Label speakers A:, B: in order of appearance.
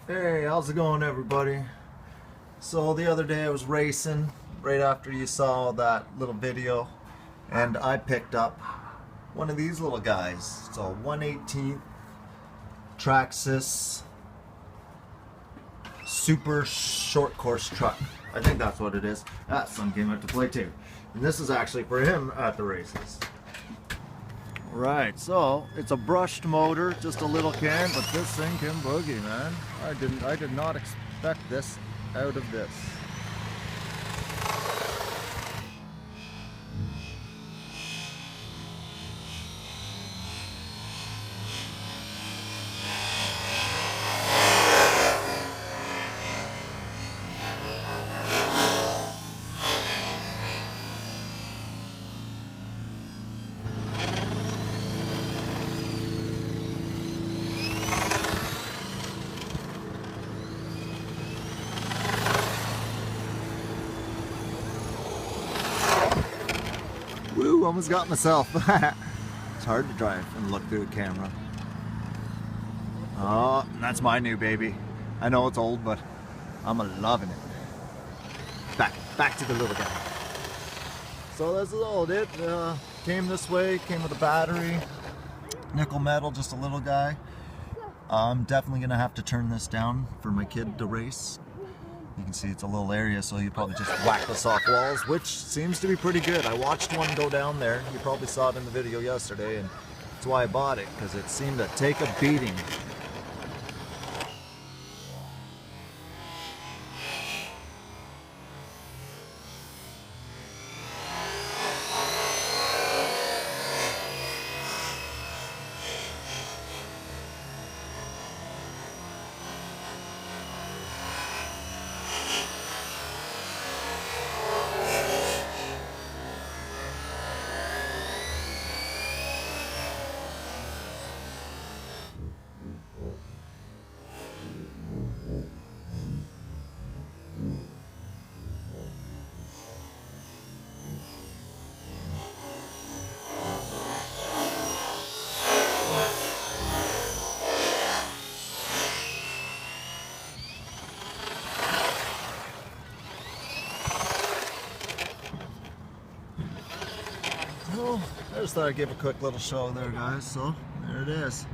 A: Hey, how's it going, everybody? So the other day I was racing right after you saw that little video, and I picked up one of these little guys. It's a 1/18 traxxas super short course truck. I think that's what it is. That son came out to play too. And this is actually for him at the races. Right, so it's a brushed motor, just a little can, but this thing can boogie, man. I did not expect this out of this. Woo, almost got myself. It's hard to drive and look through a camera. Oh, that's my new baby. I know it's old, but I'm loving it. Back to the little guy. So this is all it. Came this way, came with a battery, nickel metal, just a little guy. I'm definitely gonna have to turn this down for my kid to race. You can see it's a little area, so you probably just whack this off walls, which seems to be pretty good. I watched one go down there. You probably saw it in the video yesterday, and that's why I bought it, because it seemed to take a beating. Well, I just thought I'd give a quick little show there, guys, so there it is.